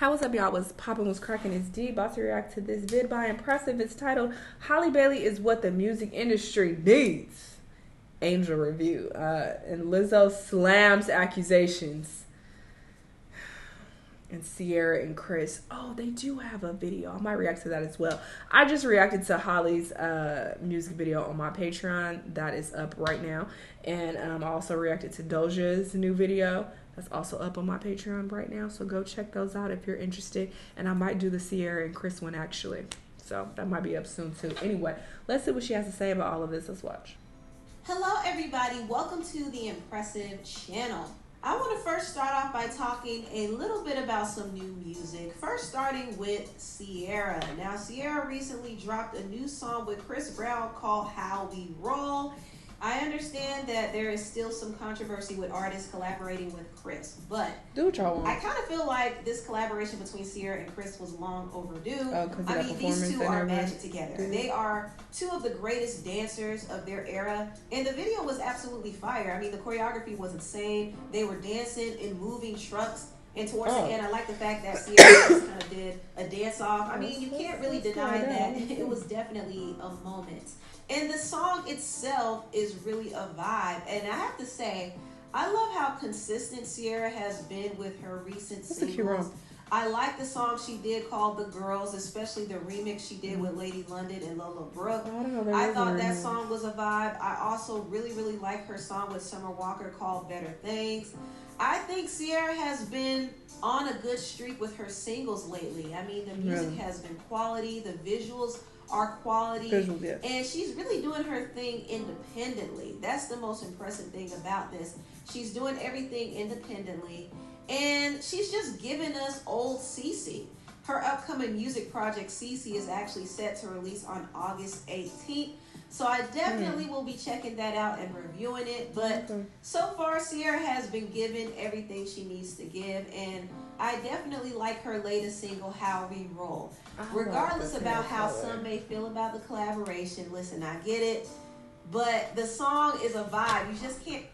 How was up, y'all? Was popping, was cracking, is D. About to react to this vid by Impressive. It's titled Halle Bailey is What the Music Industry Needs. Angel review. And Lizzo SLAMS accusations. And Ciara and Chris. Oh, they do have a video. I might react to that as well. I just reacted to Holly's music video on my Patreon. That is up right now. And I also reacted to Doja's new video. That's also up on my Patreon right now. So go check those out if you're interested. And I might do the Ciara and Chris one actually. So that might be up soon too. Anyway, let's see what she has to say about all of this. Let's watch. Hello everybody, welcome to the Impressive channel. I want to first start off by talking a little bit about some new music. First starting with Ciara. Now Ciara recently dropped a new song with Chris Brown called How We Roll. I understand that there is still some controversy with artists collaborating with Chris, but do what y'all want. I kind of feel like this collaboration between Ciara and Chris was long overdue. I mean, these two are magic together. They are two of the greatest dancers of their era, and the video was absolutely fire. I mean, the choreography was insane. They were dancing in moving trucks, and towards the end, I like the fact that Ciara just kind of did a dance off. I mean, you can't really deny that it was definitely a moment. And the song itself is really a vibe. And I have to say, I love how consistent Ciara has been with her recent singles. I like the song she did called The Girls, especially the remix she did with Lady London and Lola Brooke. I thought that song was a vibe. I also really like her song with Summer Walker called Better Things. I think Ciara has been on a good streak with her singles lately. I mean, the music has been quality. The visuals are quality, and she's really doing her thing independently. That's the most impressive thing about this. She's doing everything independently, and she's just giving us old Cece. Her upcoming music project, Cece, is actually set to release on August 18th. So I definitely will be checking that out and reviewing it. But so far, Ciara has been given everything she needs to give. And I definitely like her latest single, How We Roll. Regardless about how some may feel about the collaboration, listen, I get it. But the song is a vibe. You just can't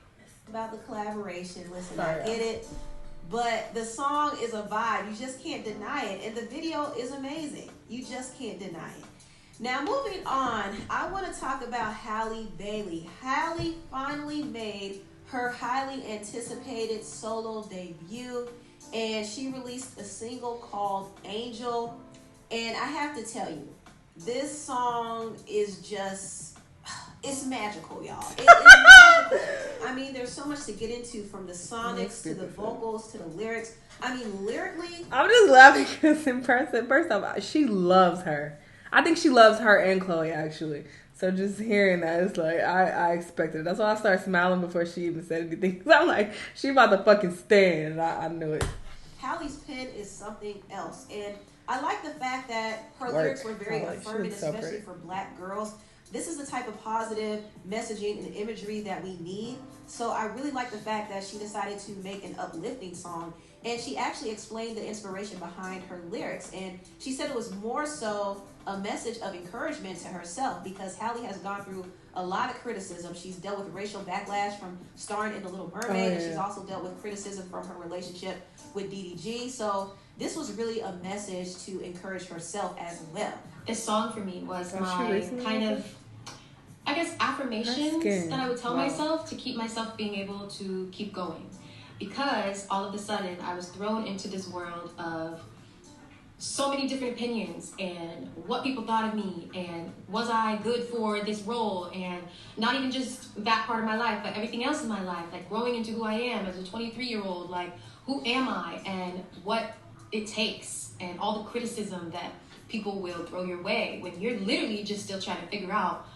about the collaboration. Listen, I get it. But the song is a vibe. You just can't deny it. And the video is amazing. You just can't deny it. Now, moving on, I want to talk about Halle Bailey. Halle finally made her highly anticipated solo debut, and she released a single called Angel. And I have to tell you, this song is just, it's magical, y'all. It is magical. I mean, there's so much to get into, from the sonics to the vocals to the lyrics. I mean, lyrically, I'm just laughing because it's impressive. First off, she loves her. I think she loves her and Chloe, actually. So just hearing that, it's like, I expected it. That's why I started smiling before she even said anything. Because I'm like, she about to fucking stand. And I knew it. Halle's pen is something else. And I like the fact that her lyrics were very affirming, especially for black girls. This is the type of positive messaging and imagery that we need. So I really like the fact that she decided to make an uplifting song. And she actually explained the inspiration behind her lyrics. And she said it was more so a message of encouragement to herself, because Halle has gone through a lot of criticism. She's dealt with racial backlash from starring in The Little Mermaid, and she's also dealt with criticism from her relationship with DDG. So this was really a message to encourage herself as well. This song for me was my kind of, I guess, affirmations that I would tell myself to keep myself being able to keep going. Because all of a sudden I was thrown into this world of so many different opinions and what people thought of me, and was I good for this role, and not even just that part of my life, but everything else in my life, like growing into who I am as a 23-year-old, like who am I and what it takes, and all the criticism that people will throw your way when you're literally just still trying to figure out,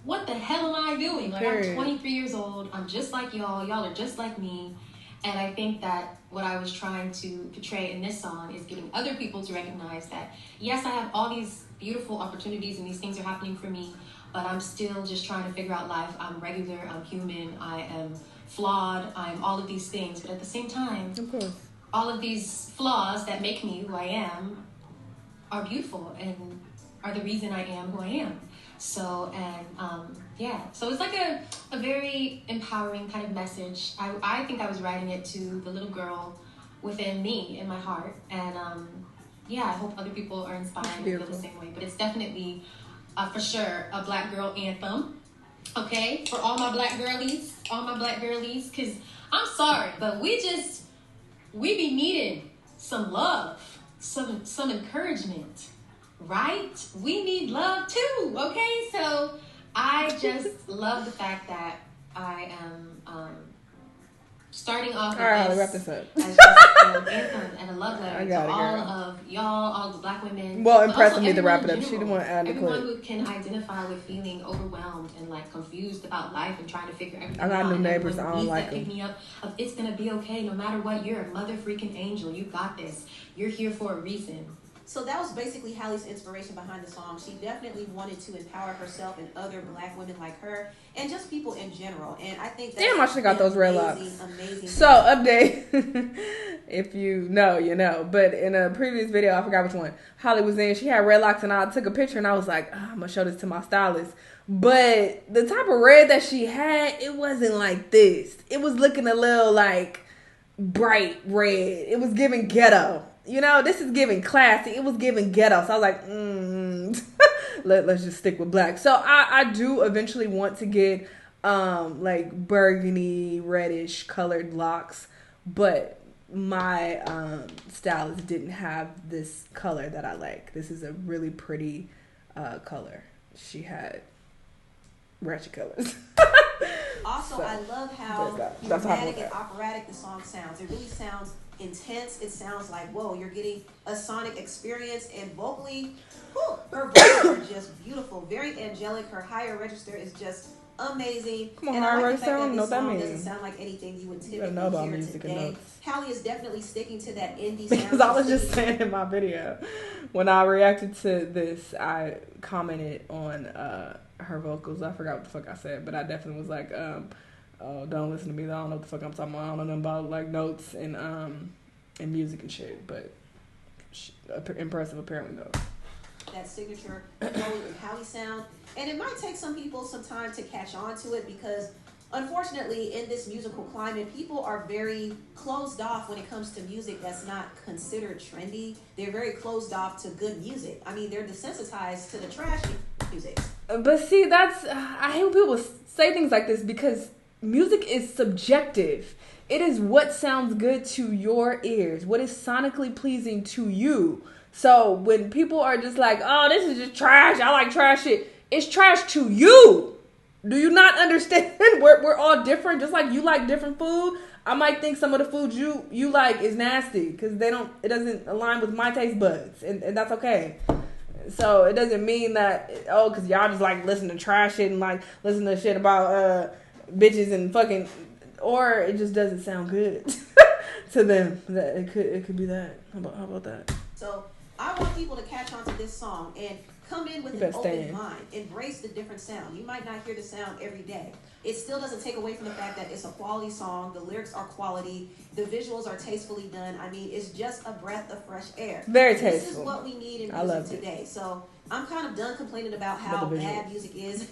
what the hell am I doing? Like, I'm 23 years old, I'm just like y'all are just like me. And I think that what I was trying to portray in this song is getting other people to recognize that, yes, I have all these beautiful opportunities and these things are happening for me, but I'm still just trying to figure out life. I'm regular, I'm human, I am flawed, I'm all of these things. But at the same time, all of these flaws that make me who I am are beautiful and are the reason I am who I am. So, and yeah, so it's like a very empowering kind of message. I think I was writing it to the little girl within me, in my heart. And yeah, I hope other people are inspired and feel the same way. But it's definitely, for sure, a Black girl anthem. Okay? For all my black girlies, because I'm sorry, but we be needing some love, some encouragement, right? We need love too, okay? So I just love the fact that I am starting off with this as just an anthem and a love letter to all of y'all, all the Black women. Well, impressing me to wrap it up. She the one adding the clip. Everyone who can identify with feeling overwhelmed and like confused about life and trying to figure everything out. I got new neighbors. I don't like them. Pick me up of it's gonna be okay no matter what. You're a mother freaking angel. You got this. You're here for a reason. So that was basically Halle's inspiration behind the song. She definitely wanted to empower herself and other Black women like her, and just people in general. And I think that's I should have got those red locks. Amazing. So update, if you know, you know. But in a previous video, I forgot which one, Halle was in. She had red locks, and I took a picture, and I was like, I'm gonna show this to my stylist. But the type of red that she had, it wasn't like this. It was looking a little like bright red. It was giving ghetto. You know, this is giving classy. It was giving ghetto. So I was like, let's just stick with black. So I do eventually want to get like burgundy, reddish colored locks. But my stylist didn't have this color that I like. This is a really pretty color. She had ratchet colors. Also, so, I love how dramatic and operatic the song sounds. It really sounds intense. It sounds like, whoa, you're getting a sonic experience, and vocally, whew, her vocals are just beautiful, very angelic. Her higher register is just amazing. Come on, higher register, I don't know what that means. Doesn't sound like anything you would typically hear today. Halle is definitely sticking to that indie sound. Because I was just saying in my video, when I reacted to this, I commented on her vocals. I forgot what the fuck I said, but I definitely was like, oh, don't listen to me. I don't know what the fuck I'm talking about. I don't know nothing about like notes and music and shit. But impressive apparently though. That signature Halle sound, and it might take some people some time to catch on to it because unfortunately in this musical climate people are very closed off when it comes to music that's not considered trendy. They're very closed off to good music. I mean, they're desensitized to the trashy music. But see, that's I hate when people say things like this because music is subjective. It is what sounds good to your ears, what is sonically pleasing to you. So when people are just like, oh, this is just trash, I like trash shit, it's trash to you. Do you not understand? We're all different. Just like you like different food, I might think some of the food you like is nasty because it doesn't align with my taste buds, and that's okay. So it doesn't mean that because y'all just like listen to trash shit and like listen to shit about bitches and fucking, or it just doesn't sound good to them. That it could be that. How about that? So I want people to catch on to this song and come in with an open mind. Embrace the different sound. You might not hear the sound every day. It still doesn't take away from the fact that it's a quality song. The lyrics are quality. The visuals are tastefully done. I mean, it's just a breath of fresh air. Very tasteful. This is what we need in music today. So I'm kind of done complaining about how bad music is.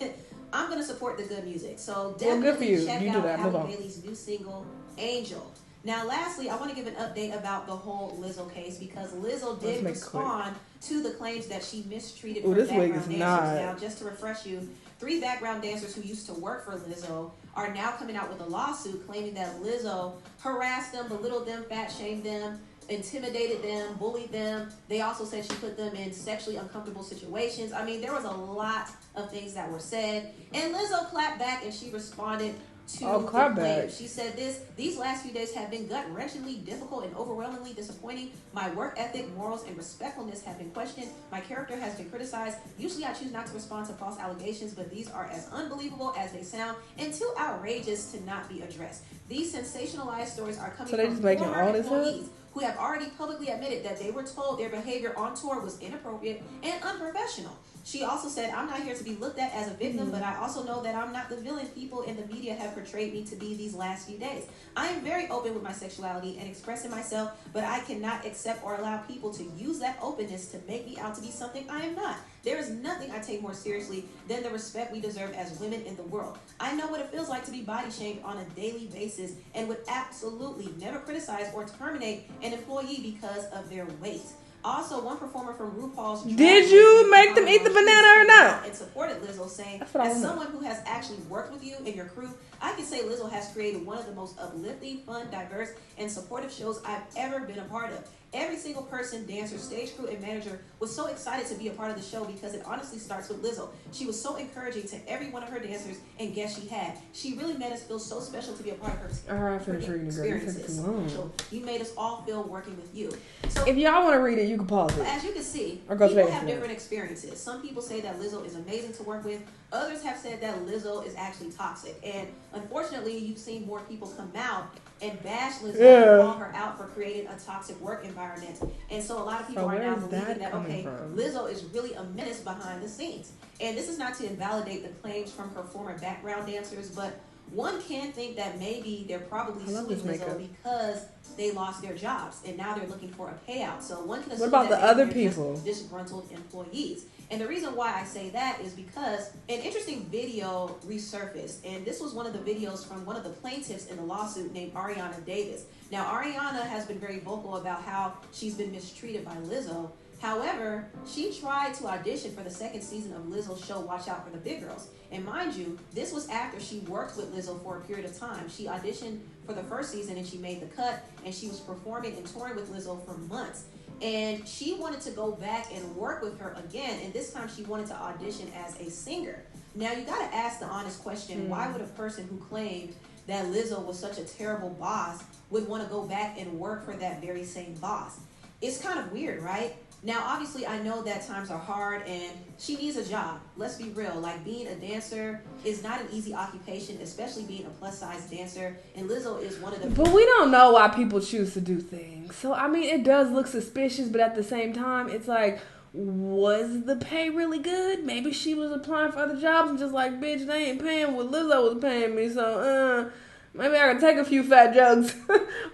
I'm going to support the good music. So definitely check out Halle Bailey's new single, Angel. Now, lastly, I want to give an update about the whole Lizzo case because Lizzo did respond to the claims that she mistreated her background dancers. Now, just to refresh you, 3 background dancers who used to work for Lizzo are now coming out with a lawsuit claiming that Lizzo harassed them, belittled them, fat-shamed them, intimidated them, bullied them. They also said she put them in sexually uncomfortable situations. I mean, there was a lot of things that were said. And Lizzo clapped back and she responded to the claims. She said these last few days have been gut-wrenchingly difficult and overwhelmingly disappointing. My work ethic, morals, and respectfulness have been questioned. My character has been criticized. Usually I choose not to respond to false allegations, but these are as unbelievable as they sound and too outrageous to not be addressed. These sensationalized stories are coming from former employees who have already publicly admitted that they were told their behavior on tour was inappropriate and unprofessional. She also said, I'm not here to be looked at as a victim, but I also know that I'm not the villain people in the media have portrayed me to be these last few days. I am very open with my sexuality and expressing myself, but I cannot accept or allow people to use that openness to make me out to be something I am not. There is nothing I take more seriously than the respect we deserve as women in the world. I know what it feels like to be body shamed on a daily basis and would absolutely never criticize or terminate an employee because of their weight. Also, one performer from RuPaul's Did you make them eat the banana or not? And supported Lizzo, saying, as someone who has actually worked with you and your crew, I can say Lizzo has created one of the most uplifting, fun, diverse, and supportive shows I've ever been a part of. Every single person, dancer, stage crew, and manager was so excited to be a part of the show because it honestly starts with Lizzo. She was so encouraging to every one of her dancers and guests she had. She really made us feel so special to be a part of her experiences. So you made us all feel working with you. So if y'all want to read it, you can pause it. As you can see, or go people have different experiences. Some people say that Lizzo is amazing to work with. Others have said that Lizzo is actually toxic. And unfortunately, you've seen more people come out and bash Lizzo and call her out for creating a toxic work environment. And so a lot of people are now believing that, okay, Lizzo is really a menace behind the scenes. And this is not to invalidate the claims from her former background dancers, but one can think that maybe they're probably suing Lizzo because they lost their jobs and now they're looking for a payout. So one can assume what about that the other people? Disgruntled employees. And the reason why I say that is because an interesting video resurfaced. And this was one of the videos from one of the plaintiffs in the lawsuit named Ariana Davis. Now, Ariana has been very vocal about how she's been mistreated by Lizzo. However, she tried to audition for the second season of Lizzo's show, Watch Out for the Big Girls. And mind you, this was after she worked with Lizzo for a period of time. She auditioned for the first season and she made the cut, and she was performing and touring with Lizzo for months. And she wanted to go back and work with her again, and this time she wanted to audition as a singer. Now, you got to ask the honest question, why would a person who claimed that Lizzo was such a terrible boss would want to go back and work for that very same boss? It's kind of weird, right? Now, obviously, I know that times are hard and she needs a job. Let's be real. Like, being a dancer is not an easy occupation, especially being a plus-size dancer. And Lizzo is one of the... But we don't know why people choose to do things. So, I mean, it does look suspicious, but at the same time, it's like, was the pay really good? Maybe she was applying for other jobs and just like, bitch, they ain't paying what Lizzo was paying me, so, maybe I could take a few fat jugs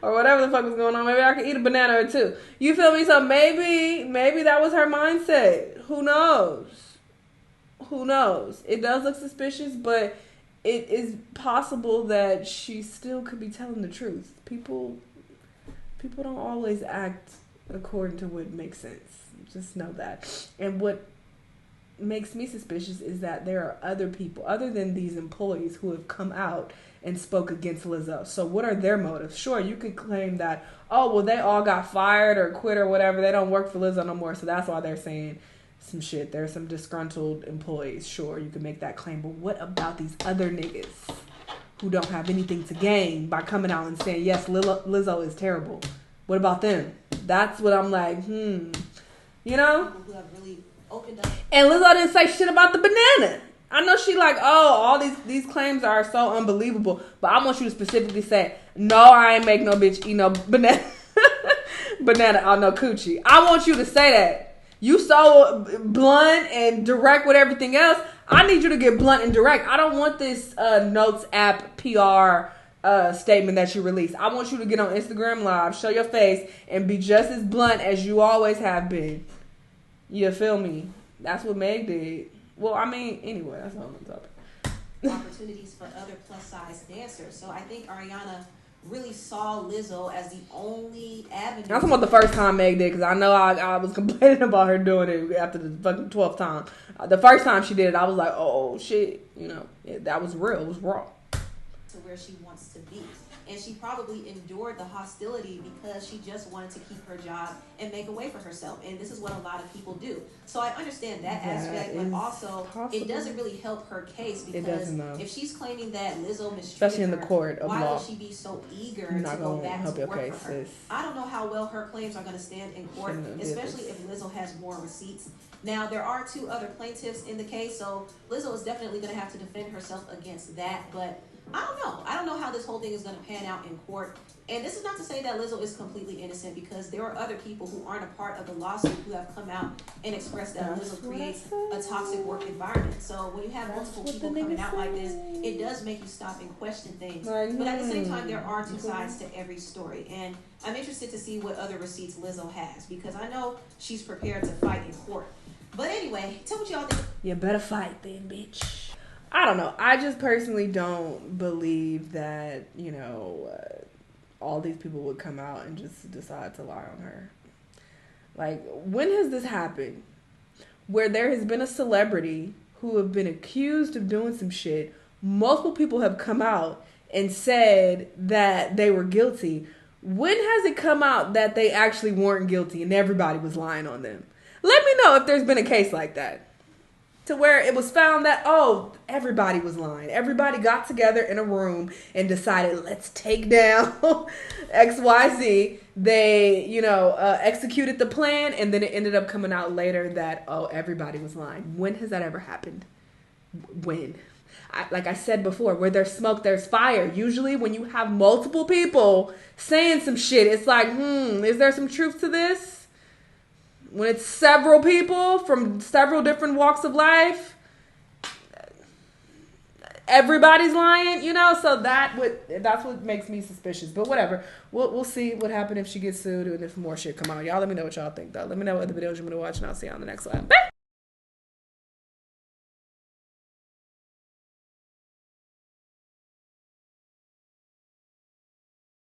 or whatever the fuck was going on. Maybe I could eat a banana or two. You feel me? So maybe that was her mindset. Who knows? Who knows? It does look suspicious, but it is possible that she still could be telling the truth. People don't always act according to what makes sense. Just know that. And what makes me suspicious is that there are other people other than these employees who have come out and spoke against Lizzo. So what are their motives? Sure, you could claim that, oh, well, they all got fired or quit or whatever. They don't work for Lizzo no more, so that's why they're saying some shit. There's some disgruntled employees. Sure, you can make that claim. But what about these other niggas who don't have anything to gain by coming out and saying, yes, Lizzo is terrible? What about them? That's what I'm like, You know? People who have really opened up. And Lizzo didn't say shit about the banana. I know she like, oh, all these claims are so unbelievable, but I want you to specifically say, no, I ain't make no bitch eat no banana on no coochie. I want you to say that. You so blunt and direct with everything else. I need you to get blunt and direct. I don't want this Notes app PR statement that you release. I want you to get on Instagram Live, show your face, and be just as blunt as you always have been. You feel me? That's what Meg did. Well, I mean, anyway, that's not on the topic. Opportunities for other plus-size dancers. So I think Ariana really saw Lizzo as the only avenue. I'm talking about the first time Meg did, because I know I was complaining about her doing it after the fucking 12th time. The first time she did it, I was like, oh, shit. You know, that was real. It was raw. To where she wants to be. And she probably endured the hostility because she just wanted to keep her job and make a way for herself. And this is what a lot of people do. So I understand that aspect, but also possible. It doesn't really help her case because if she's claiming that Lizzo mistreated especially in the court of why law, would she be so eager to go back to work for her? I don't know how well her claims are going to stand in court, especially if Lizzo has more receipts. Now, there are 2 other plaintiffs in the case, so Lizzo is definitely going to have to defend herself against that, but I don't know. I don't know how this whole thing is going to pan out in court. And this is not to say that Lizzo is completely innocent, because there are other people who aren't a part of the lawsuit who have come out and expressed that Lizzo creates a toxic work environment. So when you have multiple people coming out like this, it does make you stop and question things. But at the same time, there are 2 sides to every story. And I'm interested to see what other receipts Lizzo has, because I know she's prepared to fight in court. But anyway, tell what y'all think. You better fight then, bitch. I don't know. I just personally don't believe that, you know, all these people would come out and just decide to lie on her. Like, when has this happened? Where there has been a celebrity who have been accused of doing some shit. Multiple people have come out and said that they were guilty. When has it come out that they actually weren't guilty and everybody was lying on them? Let me know if there's been a case like that. To where it was found that, oh, everybody was lying. Everybody got together in a room and decided, let's take down XYZ. They, you know, executed the plan, and then it ended up coming out later that, oh, everybody was lying. When has that ever happened? When? Like I said before, where there's smoke, there's fire. Usually when you have multiple people saying some shit, it's like, is there some truth to this? When it's several people from several different walks of life, everybody's lying, you know, so that's what makes me suspicious. But whatever, we'll see what happens if she gets sued and if more shit come out. Y'all let me know what y'all think, though. Let me know what other videos you want to watch, and I'll see you on the next one. Bye.